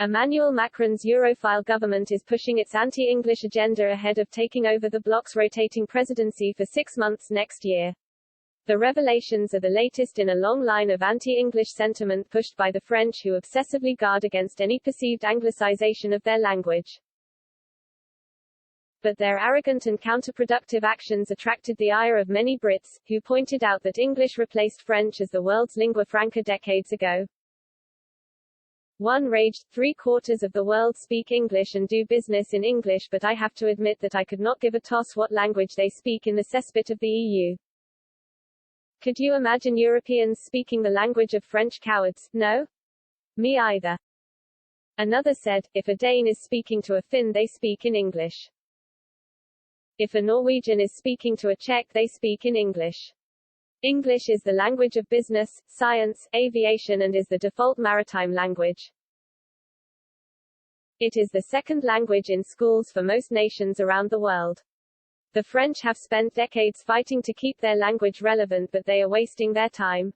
Emmanuel Macron's Europhile government is pushing its anti-English agenda ahead of taking over the bloc's rotating presidency for 6 months next year. The revelations are the latest in a long line of anti-English sentiment pushed by the French, who obsessively guard against any perceived anglicization of their language. But their arrogant and counterproductive actions attracted the ire of many Brits, who pointed out that English replaced French as the world's lingua franca decades ago. One raged, 3/4 of the world speak English and do business in English, but I have to admit that I could not give a toss what language they speak in the cesspit of the EU. Could you imagine Europeans speaking the language of French cowards? No? Me either. Another said, if a Dane is speaking to a Finn, they speak in English. If a Norwegian is speaking to a Czech, they speak in English. English is the language of business, science, aviation, and is the default maritime language. It is the second language in schools for most nations around the world. The French have spent decades fighting to keep their language relevant, but they are wasting their time.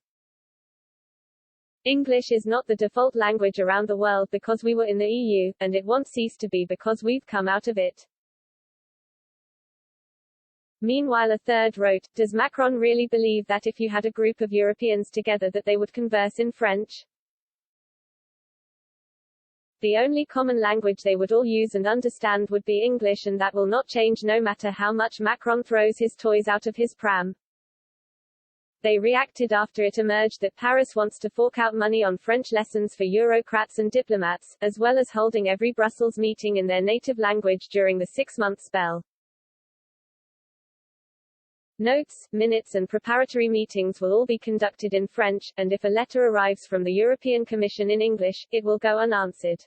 English is not the default language around the world because we were in the EU, and it won't cease to be because we've come out of it. Meanwhile, a third wrote, does Macron really believe that if you had a group of Europeans together that they would converse in French? The only common language they would all use and understand would be English, and that will not change no matter how much Macron throws his toys out of his pram. They reacted after it emerged that Paris wants to fork out money on French lessons for Eurocrats and diplomats, as well as holding every Brussels meeting in their native language during the 6-month spell. Notes, minutes and preparatory meetings will all be conducted in French, and if a letter arrives from the European Commission in English, it will go unanswered.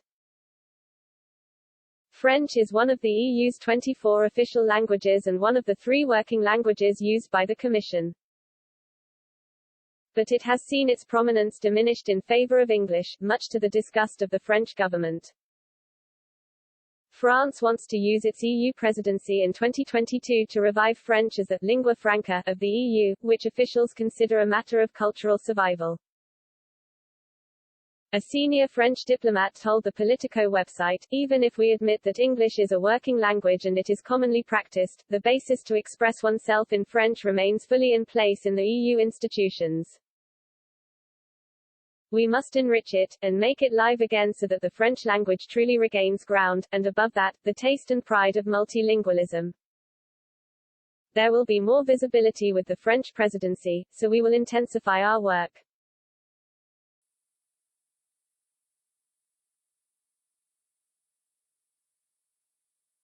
French is one of the EU's 24 official languages and one of the 3 working languages used by the Commission. But it has seen its prominence diminished in favor of English, much to the disgust of the French government. France wants to use its EU presidency in 2022 to revive French as the lingua franca of the EU, which officials consider a matter of cultural survival. A senior French diplomat told the Politico website, even if we admit that English is a working language and it is commonly practiced, the basis to express oneself in French remains fully in place in the EU institutions. We must enrich it, and make it live again so that the French language truly regains ground, and above that, the taste and pride of multilingualism. There will be more visibility with the French presidency, so we will intensify our work.